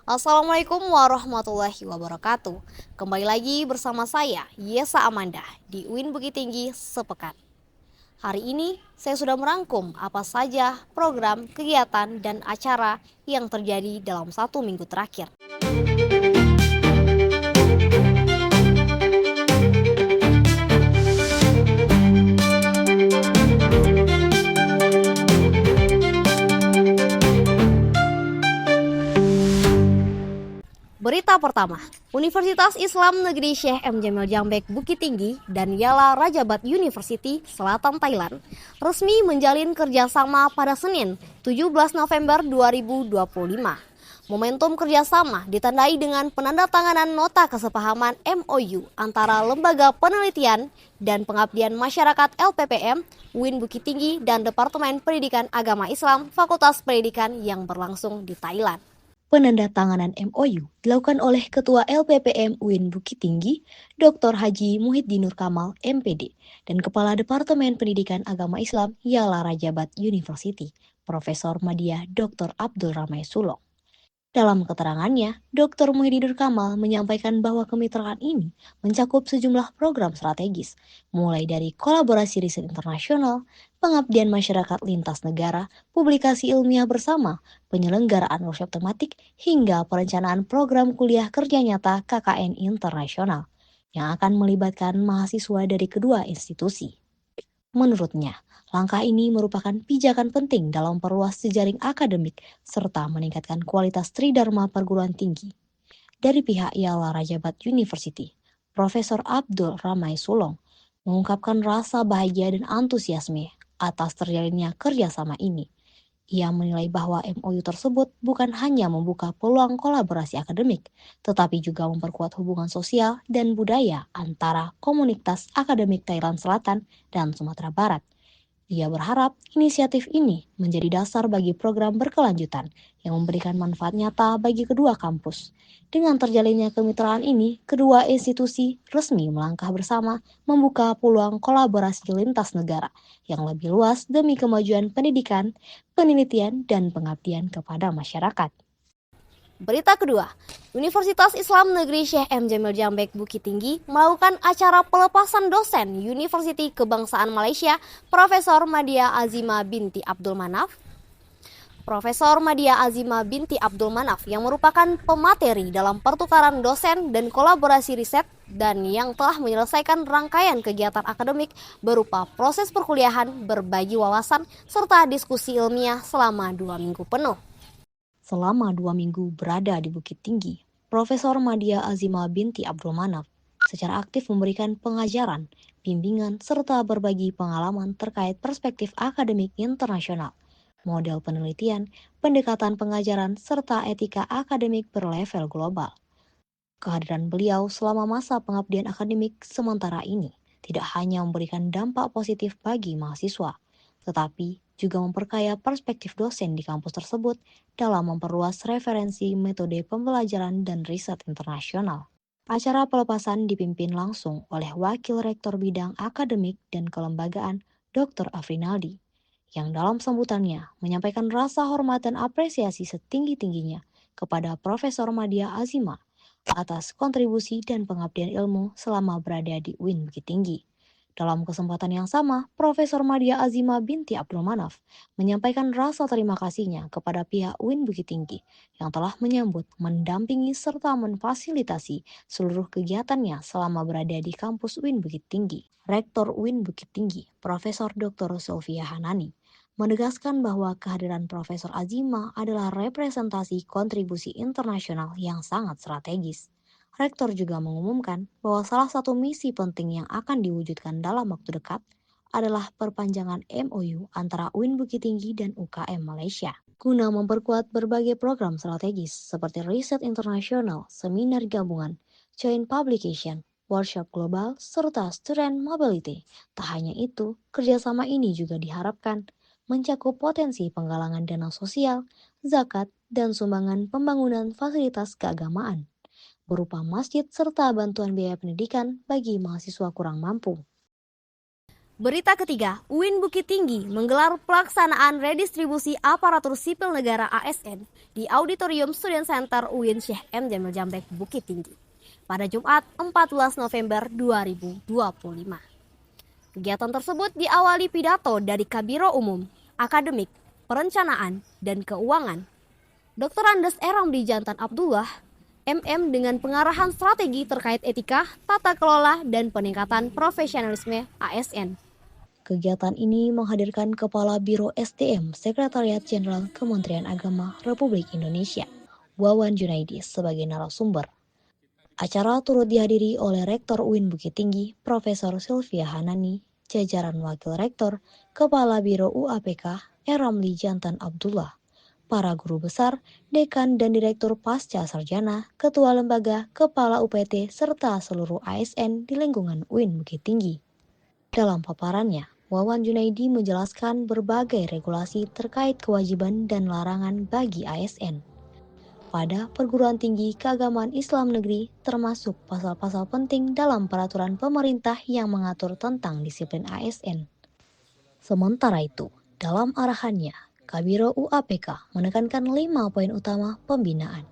Assalamualaikum warahmatullahi wabarakatuh. Kembali lagi bersama saya, Yesa Amanda, di UIN Bukit Tinggi Sepekan. Hari ini saya sudah merangkum apa saja program, kegiatan, dan acara yang terjadi dalam 1 minggu terakhir. Berita pertama, Universitas Islam Negeri Syekh M. Jamil Jambek Bukit Tinggi dan Yala Rajabat University Selatan Thailand resmi menjalin kerjasama pada Senin 17 November 2025. Momentum kerjasama ditandai dengan penandatanganan nota kesepahaman MOU antara Lembaga Penelitian dan Pengabdian Masyarakat LPPM, UIN Bukit Tinggi dan Departemen Pendidikan Agama Islam Fakultas Pendidikan yang berlangsung di Thailand. Penandatanganan MOU dilakukan oleh Ketua LPPM UIN Bukit Tinggi, Dr. Haji Muhyiddin Nur Kamal, MPD, dan Kepala Departemen Pendidikan Agama Islam Yala Rajabat University, Profesor Madya Dr. Abdul Ramai Sulong. Dalam keterangannya, Dr. Muhyiddin Nur Kamal menyampaikan bahwa kemitraan ini mencakup sejumlah program strategis, mulai dari kolaborasi riset internasional, pengabdian masyarakat lintas negara, publikasi ilmiah bersama, penyelenggaraan workshop tematik, hingga perencanaan program kuliah kerja nyata KKN internasional yang akan melibatkan mahasiswa dari kedua institusi. Menurutnya, langkah ini merupakan pijakan penting dalam perluas jejaring akademik serta meningkatkan kualitas tridharma perguruan tinggi. Dari pihak Yala Rajabat University, Profesor Abdul Ramai Sulong mengungkapkan rasa bahagia dan antusiasme atas terjalinnya kerjasama ini. Ia menilai bahwa MOU tersebut bukan hanya membuka peluang kolaborasi akademik, tetapi juga memperkuat hubungan sosial dan budaya antara komunitas akademik Thailand Selatan dan Sumatera Barat. Ia berharap inisiatif ini menjadi dasar bagi program berkelanjutan yang memberikan manfaat nyata bagi kedua kampus. Dengan terjalinnya kemitraan ini, kedua institusi resmi melangkah bersama membuka peluang kolaborasi lintas negara yang lebih luas demi kemajuan pendidikan, penelitian, dan pengabdian kepada masyarakat. Berita kedua, Universitas Islam Negeri Syekh M. Jamil Jambek Bukit Tinggi melakukan acara pelepasan dosen Universiti Kebangsaan Malaysia Profesor Madya Azima binti Abdul Manaf. Profesor Madya Azima binti Abdul Manaf yang merupakan pemateri dalam pertukaran dosen dan kolaborasi riset dan yang telah menyelesaikan rangkaian kegiatan akademik berupa proses perkuliahan, berbagi wawasan, serta diskusi ilmiah selama 2 minggu penuh. Selama 2 minggu berada di Bukit Tinggi, Profesor Madya Azima binti Abdul Manaf secara aktif memberikan pengajaran, bimbingan, serta berbagi pengalaman terkait perspektif akademik internasional, model penelitian, pendekatan pengajaran, serta etika akademik berlevel global. Kehadiran beliau selama masa pengabdian akademik sementara ini tidak hanya memberikan dampak positif bagi mahasiswa, tetapi juga memperkaya perspektif dosen di kampus tersebut dalam memperluas referensi metode pembelajaran dan riset internasional. Acara pelepasan dipimpin langsung oleh Wakil Rektor Bidang Akademik dan Kelembagaan Dr. Afrinaldi, yang dalam sambutannya menyampaikan rasa hormat dan apresiasi setinggi-tingginya kepada Profesor Madya Azima atas kontribusi dan pengabdian ilmu selama berada di UIN Bukit Tinggi. Dalam kesempatan yang sama, Profesor Madya Azima binti Abdul Manaf menyampaikan rasa terima kasihnya kepada pihak UIN Bukit Tinggi yang telah menyambut, mendampingi, serta memfasilitasi seluruh kegiatannya selama berada di kampus UIN Bukit Tinggi. Rektor UIN Bukit Tinggi, Profesor Dr. Sofia Hanani, menegaskan bahwa kehadiran Profesor Azima adalah representasi kontribusi internasional yang sangat strategis. Rektor juga mengumumkan bahwa salah satu misi penting yang akan diwujudkan dalam waktu dekat adalah perpanjangan MOU antara UIN Bukit Tinggi dan UKM Malaysia guna memperkuat berbagai program strategis seperti riset internasional, seminar gabungan, joint publication, workshop global, serta student mobility. Tak hanya itu, kerjasama ini juga diharapkan mencakup potensi penggalangan dana sosial, zakat, dan sumbangan pembangunan fasilitas keagamaan berupa masjid serta bantuan biaya pendidikan bagi mahasiswa kurang mampu. Berita ketiga, UIN Bukit Tinggi menggelar pelaksanaan redistribusi aparatur sipil negara ASN di Auditorium Student Center UIN Syekh M. Jamil Jambek Bukit Tinggi pada Jumat 14 November 2025. Kegiatan tersebut diawali pidato dari Kabiro Umum, Akademik, Perencanaan, dan Keuangan, Dr. Andes Eramli Jantan Abdullah, MM dengan pengarahan strategi terkait etika, tata kelola, dan peningkatan profesionalisme ASN. Kegiatan ini menghadirkan Kepala Biro SDM Sekretariat Jenderal Kementerian Agama Republik Indonesia, Wawan Junaidi sebagai narasumber. Acara turut dihadiri oleh Rektor UIN Bukit Tinggi, Profesor Sylvia Hanani, jajaran Wakil Rektor, Kepala Biro UAPK, Eramli Jantan Abdullah, para guru besar, dekan dan direktur pasca sarjana, ketua lembaga, kepala UPT, serta seluruh ASN di lingkungan UIN Bukit Tinggi. Dalam paparannya, Wawan Junaidi menjelaskan berbagai regulasi terkait kewajiban dan larangan bagi ASN. Pada perguruan tinggi keagamaan Islam negeri, termasuk pasal-pasal penting dalam peraturan pemerintah yang mengatur tentang disiplin ASN. Sementara itu, dalam arahannya, Kabiro UAPK menekankan 5 poin utama pembinaan.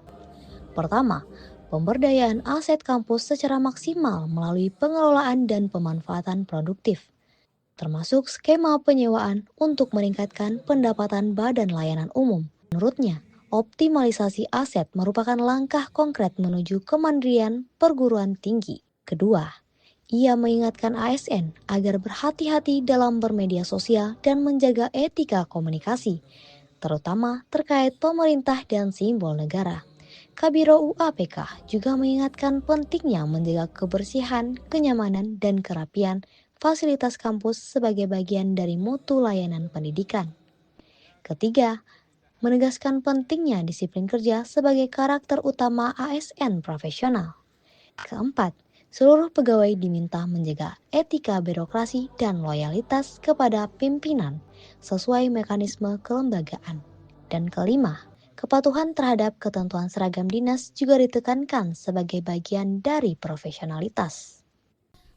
Pertama, pemberdayaan aset kampus secara maksimal melalui pengelolaan dan pemanfaatan produktif, termasuk skema penyewaan untuk meningkatkan pendapatan badan layanan umum. Menurutnya, optimalisasi aset merupakan langkah konkret menuju kemandirian perguruan tinggi. Kedua, ia mengingatkan ASN agar berhati-hati dalam bermedia sosial dan menjaga etika komunikasi, terutama terkait pemerintah dan simbol negara. Kabiro UAPK juga mengingatkan pentingnya menjaga kebersihan, kenyamanan, dan kerapian fasilitas kampus sebagai bagian dari mutu layanan pendidikan. Ketiga, menegaskan pentingnya disiplin kerja sebagai karakter utama ASN profesional. Keempat, seluruh pegawai diminta menjaga etika birokrasi dan loyalitas kepada pimpinan sesuai mekanisme kelembagaan. Dan kelima, kepatuhan terhadap ketentuan seragam dinas juga ditekankan sebagai bagian dari profesionalitas.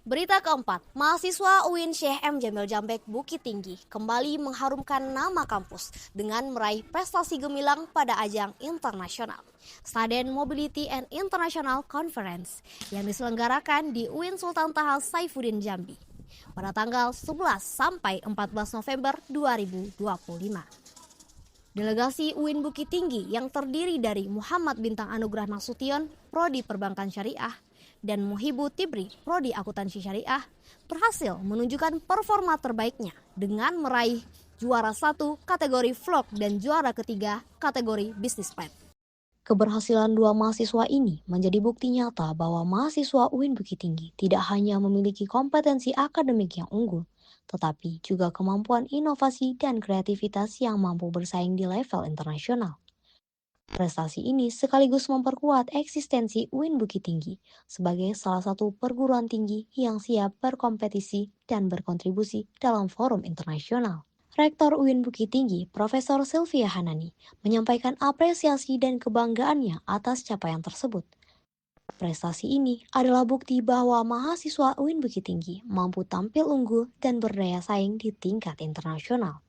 Berita keempat, mahasiswa UIN Syekh M. Jamil Jambek Bukit Tinggi kembali mengharumkan nama kampus dengan meraih prestasi gemilang pada ajang internasional Snaden Mobility and International Conference yang diselenggarakan di UIN Sultan Taha Saifuddin Jambi pada tanggal 11 sampai 14 November 2025. Delegasi UIN Bukit Tinggi yang terdiri dari Muhammad Bintang Anugrah Nasution, Prodi Perbankan Syariah, dan Muhibu Tibri, Prodi Akuntansi Syariah, berhasil menunjukkan performa terbaiknya dengan meraih juara 1 kategori vlog dan juara ketiga kategori business plan. Keberhasilan dua mahasiswa ini menjadi bukti nyata bahwa mahasiswa UIN Bukit Tinggi tidak hanya memiliki kompetensi akademik yang unggul, tetapi juga kemampuan inovasi dan kreativitas yang mampu bersaing di level internasional. Prestasi ini sekaligus memperkuat eksistensi UIN Bukit Tinggi sebagai salah satu perguruan tinggi yang siap berkompetisi dan berkontribusi dalam forum internasional. Rektor UIN Bukit Tinggi, Profesor Sylvia Hanani, menyampaikan apresiasi dan kebanggaannya atas capaian tersebut. Prestasi ini adalah bukti bahwa mahasiswa UIN Bukit Tinggi mampu tampil unggul dan berdaya saing di tingkat internasional.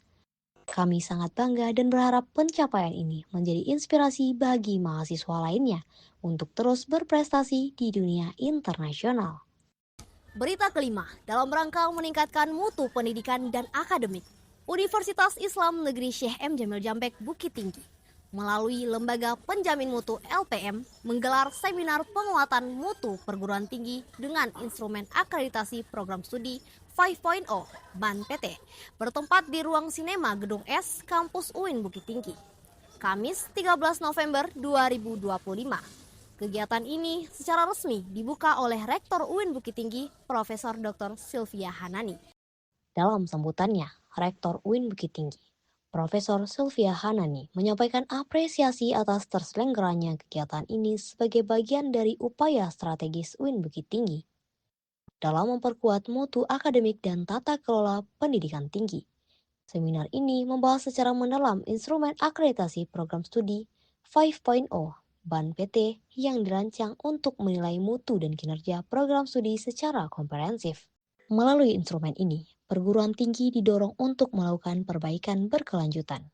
Kami sangat bangga dan berharap pencapaian ini menjadi inspirasi bagi mahasiswa lainnya untuk terus berprestasi di dunia internasional. Berita kelima, dalam rangka meningkatkan mutu pendidikan dan akademik, Universitas Islam Negeri Syekh M. Jamil Jambek Bukit Tinggi melalui Lembaga Penjamin Mutu LPM menggelar seminar penguatan mutu perguruan tinggi dengan instrumen akreditasi program studi 5.0 BAN PT bertempat di ruang sinema Gedung S Kampus UIN Bukit Tinggi, Kamis 13 November 2025. Kegiatan ini secara resmi dibuka oleh Rektor UIN Bukit Tinggi, Profesor Dr. Sylvia Hanani. Dalam sambutannya, Rektor UIN Bukit Tinggi, Profesor Sylvia Hanani menyampaikan apresiasi atas terselenggaranya kegiatan ini sebagai bagian dari upaya strategis UIN Bukit Tinggi dalam memperkuat mutu akademik dan tata kelola pendidikan tinggi. Seminar ini membahas secara mendalam instrumen akreditasi program studi 5.0 BAN PT yang dirancang untuk menilai mutu dan kinerja program studi secara komprehensif. Melalui instrumen ini, perguruan tinggi didorong untuk melakukan perbaikan berkelanjutan,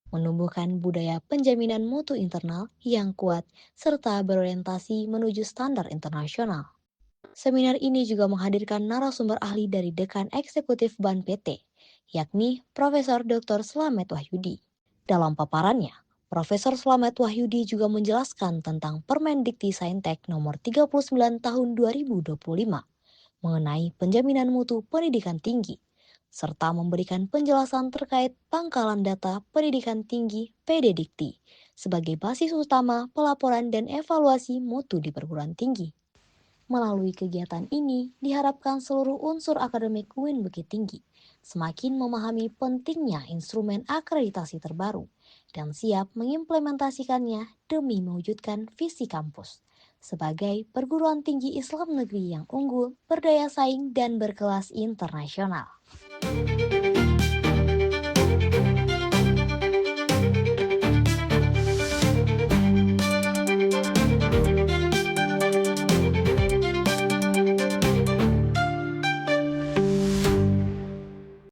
menumbuhkan budaya penjaminan mutu internal yang kuat, serta berorientasi menuju standar internasional. Seminar ini juga menghadirkan narasumber ahli dari Dekan Eksekutif BAN PT, yakni Profesor Dr. Slamet Wahyudi. Dalam paparannya, Profesor Slamet Wahyudi juga menjelaskan tentang Permendikti-Saintek nomor 39 tahun 2025 mengenai penjaminan mutu pendidikan tinggi, serta memberikan penjelasan terkait pangkalan data pendidikan tinggi PDDikti sebagai basis utama pelaporan dan evaluasi mutu di perguruan tinggi. Melalui kegiatan ini, diharapkan seluruh unsur akademik UIN Bukit Tinggi semakin memahami pentingnya instrumen akreditasi terbaru dan siap mengimplementasikannya demi mewujudkan visi kampus sebagai perguruan tinggi Islam negeri yang unggul, berdaya saing, dan berkelas internasional.